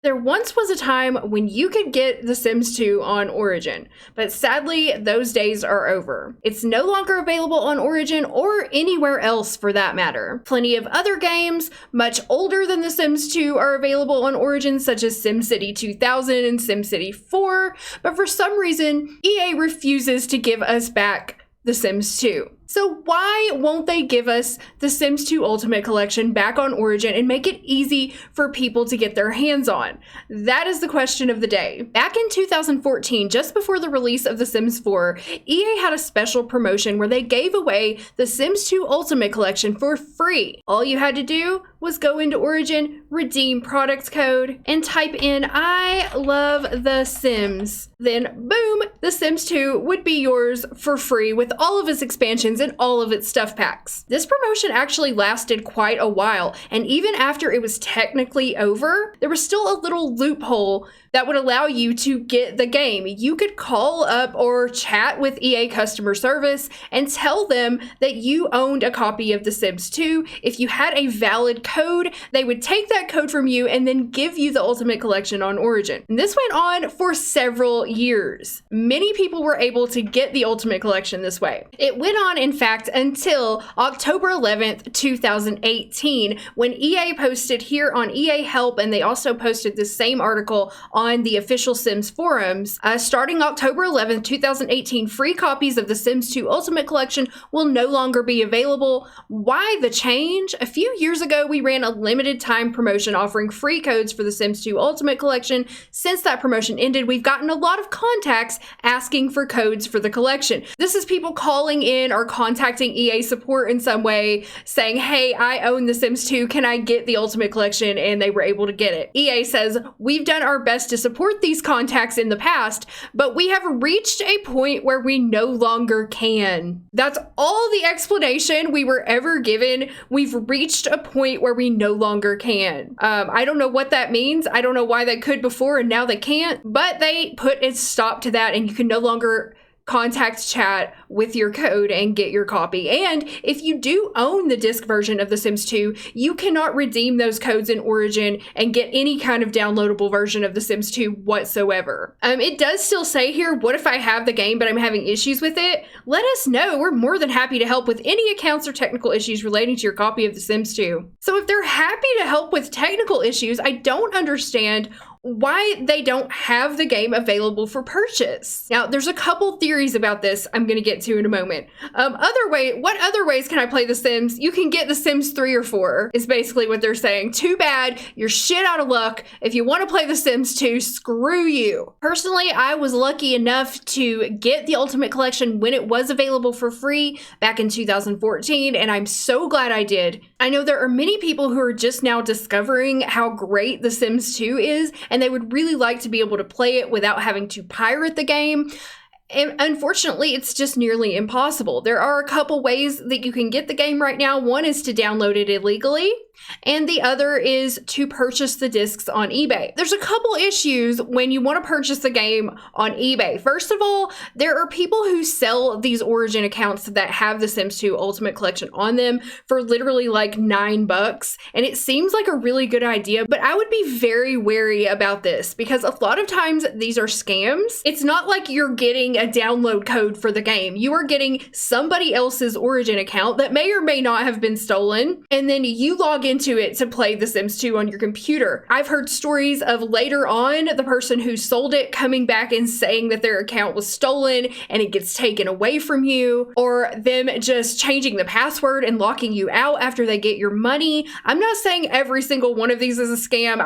There once was a time when you could get The Sims 2 on Origin, but sadly, those days are over. It's no longer available on Origin or anywhere else for that matter. Plenty of other games, much older than The Sims 2, are available on Origin, such as SimCity 2000 and SimCity 4, but for some reason, EA refuses to give us back The Sims 2. So why won't they give us The Sims 2 Ultimate Collection back on Origin and make it easy for people to get their hands on? That is the question of the day. Back in 2014, just before the release of The Sims 4, EA had a special promotion where they gave away The Sims 2 Ultimate Collection for free. All you had to do was go into Origin, redeem product code, and type in "I love The Sims." Then boom, The Sims 2 would be yours for free with all of its expansions and all of its stuff packs. This promotion actually lasted quite a while, and even after it was technically over, there was still a little loophole that would allow you to get the game. You could call up or chat with EA customer service and tell them that you owned a copy of The Sims 2. If you had a valid code, they would take that code from you and then give you the Ultimate Collection on Origin. And this went on for several years. Many people were able to get the Ultimate Collection this way. It went on, in fact, until October 11th, 2018, when EA posted here on EA Help, and they also posted the same article on the official Sims forums. Starting October 11th, 2018, free copies of The Sims 2 Ultimate Collection will no longer be available. Why the change? A few years ago, we ran a limited time promotion offering free codes for The Sims 2 Ultimate Collection. Since that promotion ended, we've gotten a lot of contacts asking for codes for the collection. This is people calling in or contacting EA support in some way, saying, "Hey, I own The Sims 2, can I get the Ultimate Collection?" And they were able to get it. EA says, "We've done our best to support these contacts in the past, but we have reached a point where we no longer can." That's all the explanation we were ever given. We've reached a point where we no longer can. I don't know what that means. I don't know why they could before and now they can't, but they put a stop to that, and you can no longer contact chat with your code and get your copy. And if you do own the disc version of The Sims 2, you cannot redeem those codes in Origin and get any kind of downloadable version of The Sims 2 whatsoever. It does still say here, what if I have the game but I'm having issues with it? Let us know. We're more than happy to help with any accounts or technical issues relating to your copy of The Sims 2. So if they're happy to help with technical issues, I don't understand why they don't have the game available for purchase. Now, there's a couple theories about this I'm going to get to in a moment. What other ways can I play The Sims? You can get The Sims 3 or 4 is basically what they're saying. Too bad, you're shit out of luck. If you want to play The Sims 2, screw you. Personally, I was lucky enough to get the Ultimate Collection when it was available for free back in 2014, and I'm so glad I did. I know there are many people who are just now discovering how great The Sims 2 is, and they would really like to be able to play it without having to pirate the game. And unfortunately, it's just nearly impossible. There are a couple ways that you can get the game right now. One is to download it illegally, and the other is to purchase the discs on eBay. There's a couple issues when you want to purchase the game on eBay. First of all, there are people who sell these Origin accounts that have The Sims 2 Ultimate Collection on them for literally like $9, and it seems like a really good idea, but I would be very wary about this because a lot of times these are scams. It's not like you're getting a download code for the game. You are getting somebody else's Origin account that may or may not have been stolen, and then you log into it to play The Sims 2 on your computer. I've heard stories of later on the person who sold it coming back and saying that their account was stolen and it gets taken away from you, or them just changing the password and locking you out after they get your money. I'm not saying every single one of these is a scam.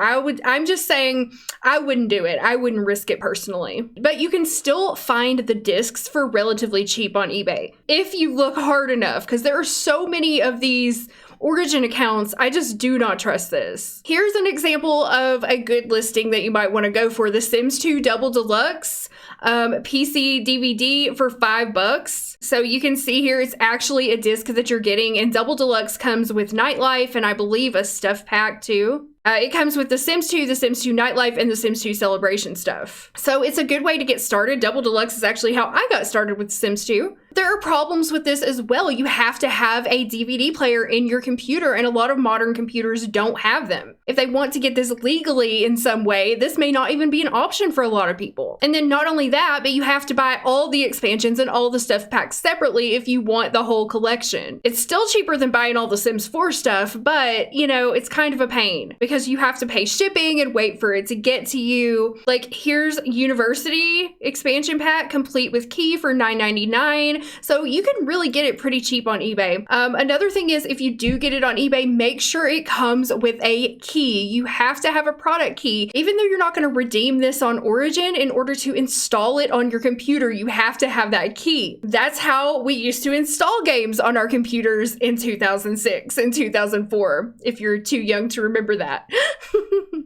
I'm just saying I wouldn't do it. I wouldn't risk it personally. But you can still find the discs for relatively cheap on eBay if you look hard enough, because there are so many of these Origin accounts. I just do not trust this. Here's an example of a good listing that you might want to go for. The Sims 2 Double Deluxe PC DVD for $5. So you can see here it's actually a disc that you're getting, and Double Deluxe comes with Nightlife and I believe a stuff pack too. It comes with The Sims 2, The Sims 2 Nightlife, and The Sims 2 Celebration stuff. So it's a good way to get started. Double Deluxe is actually how I got started with Sims 2. There are problems with this as well. You have to have a DVD player in your computer, and a lot of modern computers don't have them. If they want to get this legally in some way, this may not even be an option for a lot of people. And then not only that, but you have to buy all the expansions and all the stuff packed separately if you want the whole collection. It's still cheaper than buying all the Sims 4 stuff, but you know, it's kind of a pain because you have to pay shipping and wait for it to get to you. Like, here's University expansion pack complete with key for $9.99. So you can really get it pretty cheap on eBay. Another thing is, if you do get it on eBay, make sure it comes with a key. You have to have a product key. Even though you're not going to redeem this on Origin, in order to install it on your computer, you have to have that key. That's how we used to install games on our computers in 2006 and 2004, if you're too young to remember that.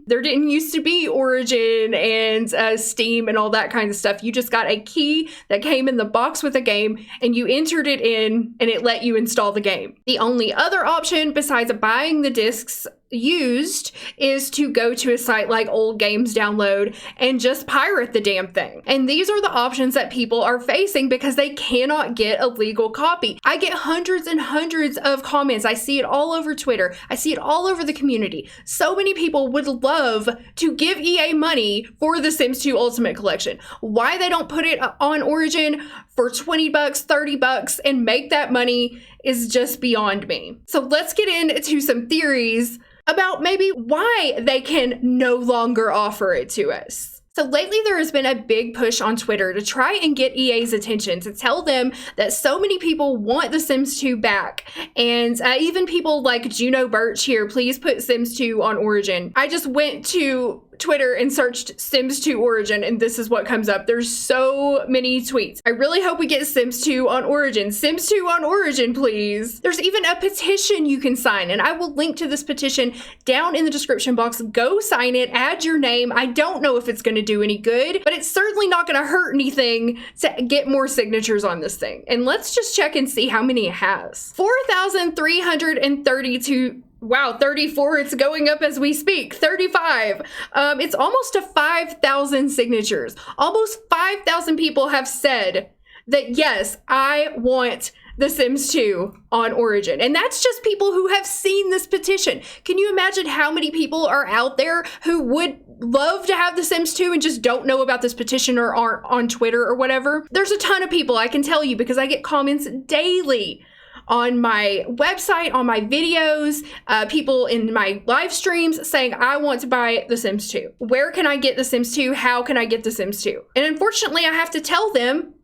There didn't used to be Origin and Steam and all that kind of stuff. You just got a key that came in the box with a game, and you entered it in, and it let you install the game. The only other option besides buying the discs used is to go to a site like Old Games Download and just pirate the damn thing. And these are the options that people are facing because they cannot get a legal copy. I get hundreds and hundreds of comments. I see it all over Twitter. I see it all over the community. So many people would love to give EA money for the Sims 2 Ultimate Collection. Why they don't put it on Origin for 20 bucks, 30 bucks and make that money is just beyond me. So let's get into some theories about maybe why they can no longer offer it to us. So lately there has been a big push on Twitter to try and get EA's attention, to tell them that so many people want The Sims 2 back. And even people like Juno Birch here, please put Sims 2 on Origin. I just went to Twitter and searched Sims 2 Origin, and this is what comes up. There's so many tweets. I really hope we get Sims 2 on Origin. Sims 2 on Origin, please. There's even a petition you can sign, and I will link to this petition down in the description box. Go sign it, add your name. I don't know if it's going to do any good, but it's certainly not going to hurt anything to get more signatures on this thing. And let's just check and see how many it has. 4,332. Wow, 34, it's going up as we speak. 35. It's almost to 5,000 signatures. Almost 5,000 people have said that, yes, I want The Sims 2 on Origin. And that's just people who have seen this petition. Can you imagine how many people are out there who would love to have The Sims 2 and just don't know about this petition or aren't on Twitter or whatever? There's a ton of people, I can tell you, because I get comments daily on my website, on my videos, people in my live streams saying, I want to buy The Sims 2. Where can I get The Sims 2? How can I get The Sims 2? And unfortunately, I have to tell them,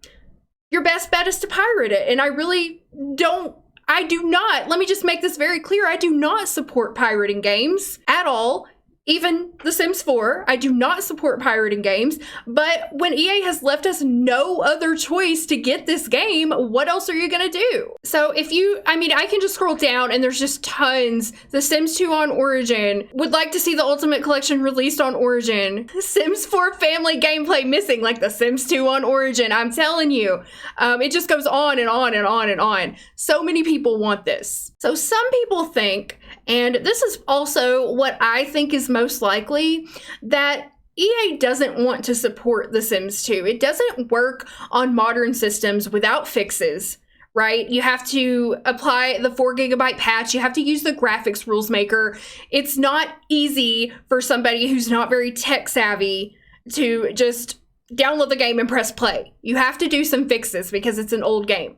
your best bet is to pirate it. And I do not, let me just make this very clear, I do not support pirating games at all. Even The Sims 4, I do not support pirating games, but when EA has left us no other choice to get this game, what else are you gonna do? So I can just scroll down and there's just tons. The Sims 2 on Origin, would like to see the Ultimate Collection released on Origin. Sims 4 family gameplay missing, like The Sims 2 on Origin, I'm telling you. It just goes on and on and on and on. So many people want this. So some people think, and this is also what I think is most likely, that EA doesn't want to support The Sims 2. It doesn't work on modern systems without fixes, right? You have to apply the 4 GB patch. You have to use the graphics rules maker. It's not easy for somebody who's not very tech savvy to just download the game and press play. You have to do some fixes because it's an old game.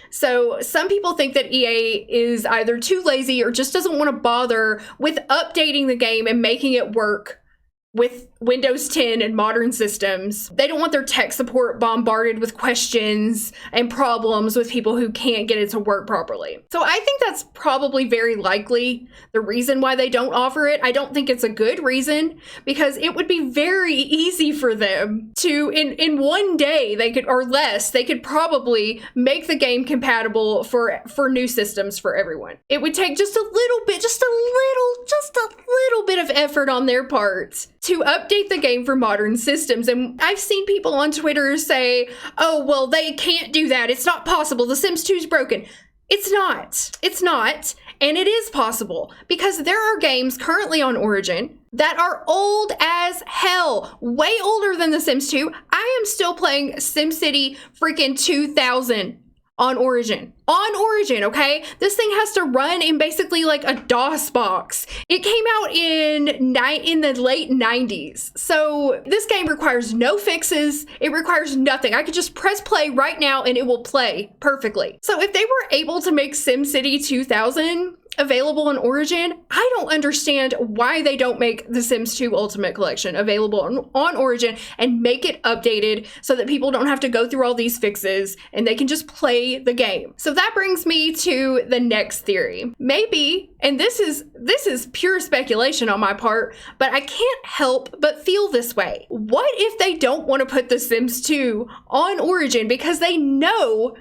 So some people think that EA is either too lazy or just doesn't want to bother with updating the game and making it work with Windows 10 and modern systems. They don't want their tech support bombarded with questions and problems with people who can't get it to work properly. So I think that's probably very likely the reason why they don't offer it. I don't think it's a good reason, because it would be very easy for them to, in one day, they could probably make the game compatible for new systems for everyone. It would take just a little bit of effort on their part to update the game for modern systems. And I've seen people on Twitter say, oh, well, they can't do that. It's not possible. The Sims 2 is broken. It's not. It's not. And it is possible because there are games currently on Origin that are old as hell, way older than The Sims 2. I am still playing SimCity freaking 2000 on Origin. On Origin, okay? This thing has to run in basically like a DOS box. It came out in the late 90s. So this game requires no fixes. It requires nothing. I could just press play right now and it will play perfectly. So if they were able to make SimCity 2000 available on Origin, I don't understand why they don't make The Sims 2 Ultimate Collection available on Origin and make it updated so that people don't have to go through all these fixes and they can just play the game. So that brings me to the next theory. Maybe, and this is pure speculation on my part, but I can't help but feel this way. What if they don't want to put The Sims 2 on Origin because they know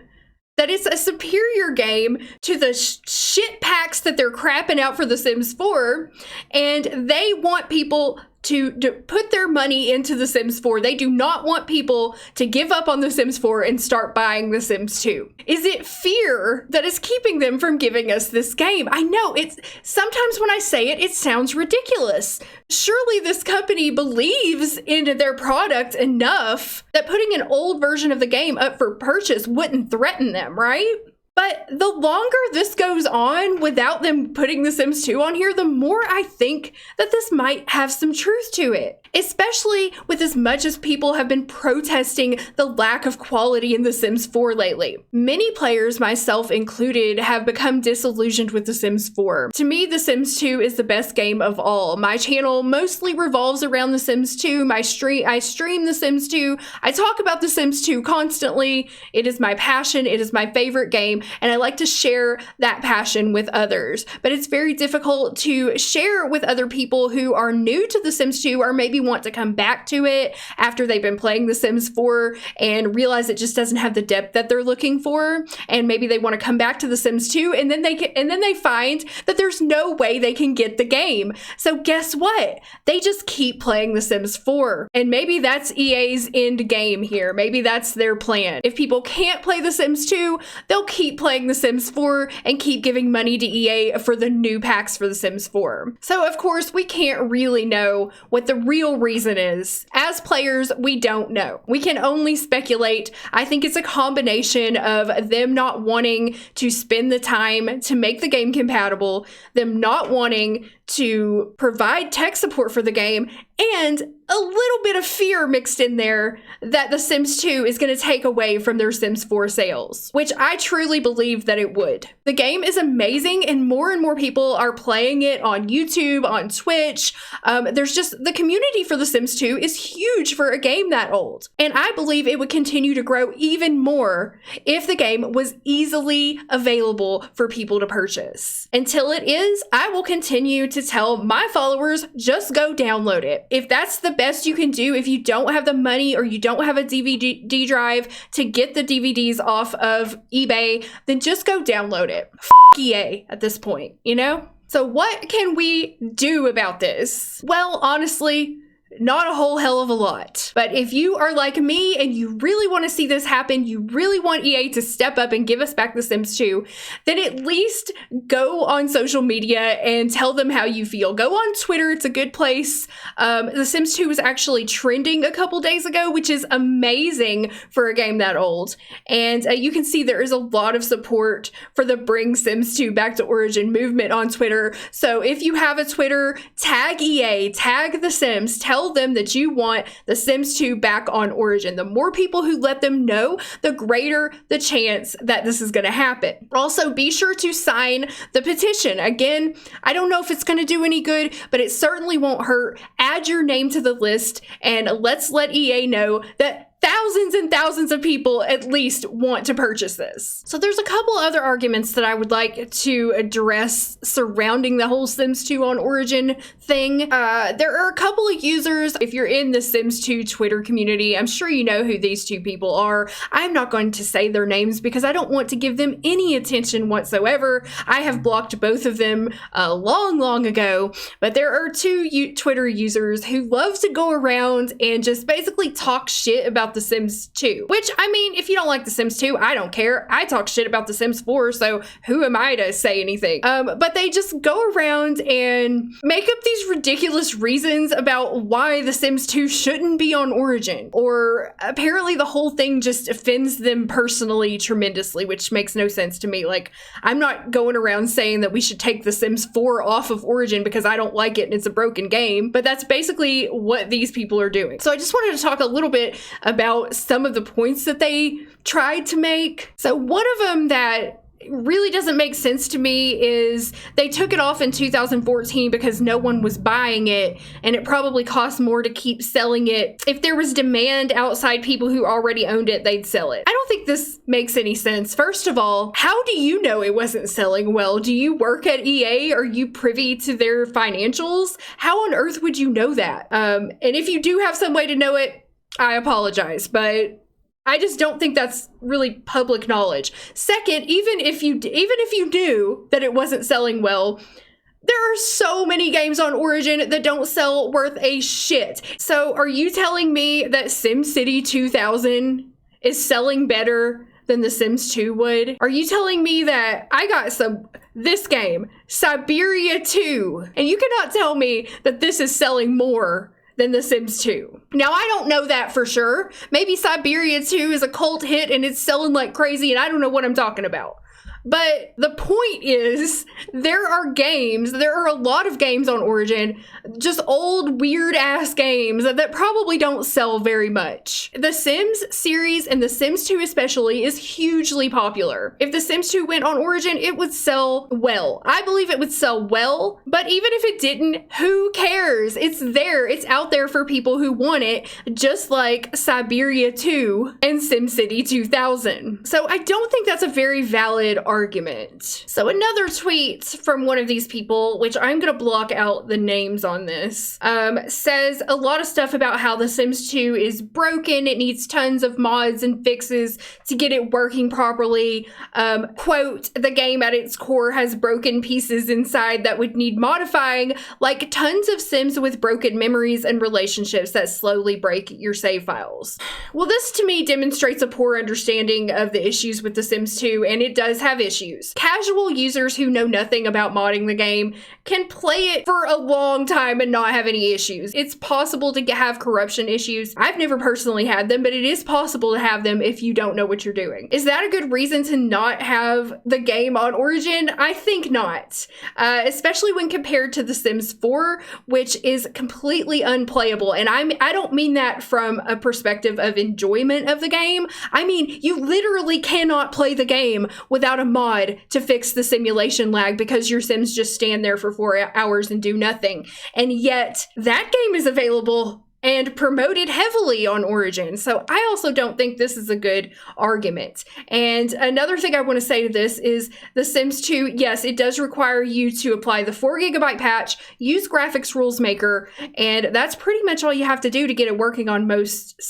that it's a superior game to the shit packs that they're crapping out for The Sims 4, and they want people to put their money into The Sims 4. They do not want people to give up on The Sims 4 and start buying The Sims 2. Is it fear that is keeping them from giving us this game? I know, it's sometimes when I say it, it sounds ridiculous. Surely this company believes in their product enough that putting an old version of the game up for purchase wouldn't threaten them, right? But the longer this goes on without them putting The Sims 2 on here, the more I think that this might have some truth to it. Especially with as much as people have been protesting the lack of quality in The Sims 4 lately. Many players, myself included, have become disillusioned with The Sims 4. To me, The Sims 2 is the best game of all. My channel mostly revolves around The Sims 2. I stream The Sims 2. I talk about The Sims 2 constantly. It is my passion. It is my favorite game. And I like to share that passion with others. But it's very difficult to share with other people who are new to The Sims 2 or maybe want to come back to it after they've been playing The Sims 4 and realize it just doesn't have the depth that they're looking for. And maybe they want to come back to The Sims 2 and then they find that there's no way they can get the game. So guess what? They just keep playing The Sims 4. And maybe that's EA's end game here. Maybe that's their plan. If people can't play The Sims 2, they'll keep playing The Sims 4 and keep giving money to EA for the new packs for The Sims 4. So of course, we can't really know what the real reason is. As players, we don't know. We can only speculate. I think it's a combination of them not wanting to spend the time to make the game compatible, them not wanting to provide tech support for the game, and a little bit of fear mixed in there that The Sims 2 is going to take away from their Sims 4 sales, which I truly believe that it would. The game is amazing and more people are playing it on YouTube, on Twitch. There's just, the community for The Sims 2 is huge for a game that old. And I believe it would continue to grow even more if the game was easily available for people to purchase. Until it is, I will continue to tell my followers, just go download it. If that's the best you can do, if you don't have the money or you don't have a DVD drive to get the DVDs off of eBay, then just go download it. F EA at this point, you know? So what can we do about this? Well, honestly, not a whole hell of a lot. But if you are like me and you really want to see this happen, you really want EA to step up and give us back The Sims 2, then at least go on social media and tell them how you feel. Go on Twitter, it's a good place. The Sims 2 was actually trending a couple days ago, which is amazing for a game that old. And you can see there is a lot of support for the Bring Sims 2 Back to Origin movement on Twitter. So if you have a Twitter, tag EA, tag The Sims, tell them that you want The Sims 2 back on Origin. The more people who let them know, the greater the chance that this is going to happen. Also, be sure to sign the petition. Again, I don't know if it's going to do any good, but it certainly won't hurt. Add your name to the list and let's let EA know that thousands and thousands of people at least want to purchase this. So there's a couple other arguments that I would like to address surrounding the whole Sims 2 on Origin thing. There are a couple of users, if you're in the Sims 2 Twitter community, I'm sure you know who these two people are. I'm not going to say their names because I don't want to give them any attention whatsoever. I have blocked both of them long ago, but there are two Twitter users who love to go around and just basically talk shit about The Sims 2. Which, I mean, if you don't like The Sims 2, I don't care. I talk shit about The Sims 4, so who am I to say anything? But they just go around and make up these ridiculous reasons about why The Sims 2 shouldn't be on Origin. Or apparently the whole thing just offends them personally tremendously, which makes no sense to me. Like, I'm not going around saying that we should take The Sims 4 off of Origin because I don't like it and it's a broken game, but that's basically what these people are doing. So I just wanted to talk a little bit about some of the points that they tried to make. So one of them that really doesn't make sense to me is they took it off in 2014 because no one was buying it, and it probably cost more to keep selling it. If there was demand outside people who already owned it, they'd sell it. I don't think this makes any sense. First of all, how do you know it wasn't selling well? Do you work at EA? Are you privy to their financials? How on earth would you know that? And if you do have some way to know it, I apologize, but I just don't think that's really public knowledge. Second, even if you knew that it wasn't selling well, there are so many games on Origin that don't sell worth a shit. So are you telling me that SimCity 2000 is selling better than The Sims 2 would? Are you telling me that I got this game, Siberia 2, and you cannot tell me that this is selling more than The Sims 2. Now, I don't know that for sure. Maybe Siberia 2 is a cult hit and it's selling like crazy and I don't know what I'm talking about. But the point is, there are a lot of games on Origin, just old, weird-ass games that probably don't sell very much. The Sims series, and The Sims 2 especially, is hugely popular. If The Sims 2 went on Origin, it would sell well. I believe it would sell well, but even if it didn't, who cares? It's there. It's out there for people who want it, just like Siberia 2 and SimCity 2000. So I don't think that's a very valid argument. So another tweet from one of these people, which I'm gonna block out the names on this, says a lot of stuff about how The Sims 2 is broken. It needs tons of mods and fixes to get it working properly. Quote, the game at its core has broken pieces inside that would need modifying, like tons of Sims with broken memories and relationships that slowly break your save files. Well, this to me demonstrates a poor understanding of the issues with The Sims 2, and it does have issues. Casual users who know nothing about modding the game can play it for a long time and not have any issues. It's possible to have corruption issues. I've never personally had them, but it is possible to have them if you don't know what you're doing. Is that a good reason to not have the game on Origin? I think not. Especially when compared to The Sims 4, which is completely unplayable. And I don't mean that from a perspective of enjoyment of the game. I mean, you literally cannot play the game without a mod to fix the simulation lag because your Sims just stand there for 4 hours and do nothing. And yet that game is available and promoted heavily on Origin. So I also don't think this is a good argument. And another thing I want to say to this is The Sims 2, yes, it does require you to apply the 4GB patch, use Graphics Rules Maker, and that's pretty much all you have to do to get it working on most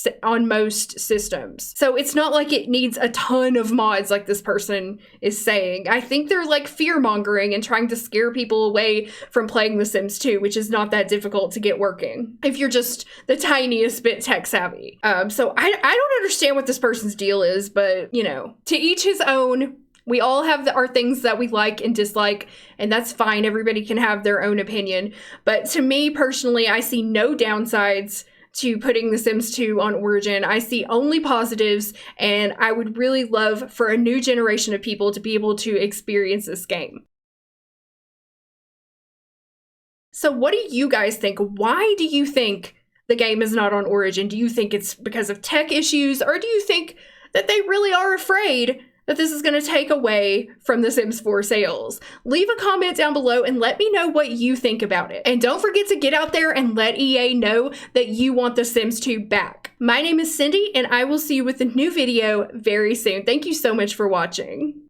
systems. So it's not like it needs a ton of mods like this person is saying. I think they're like fear-mongering and trying to scare people away from playing The Sims 2, which is not that difficult to get working if you're just the tiniest bit tech savvy. So I don't understand what this person's deal is, but you know, to each his own. We all have our things that we like and dislike, and that's fine. Everybody can have their own opinion. But to me personally, I see no downsides to putting The Sims 2 on Origin. I see only positives, and I would really love for a new generation of people to be able to experience this game. So what do you guys think? Why do you think the game is not on Origin? Do you think it's because of tech issues, or do you think that they really are afraid that this is going to take away from The Sims 4 sales? Leave a comment down below and let me know what you think about it. And don't forget to get out there and let EA know that you want The Sims 2 back. My name is Cindy, and I will see you with a new video very soon. Thank you so much for watching.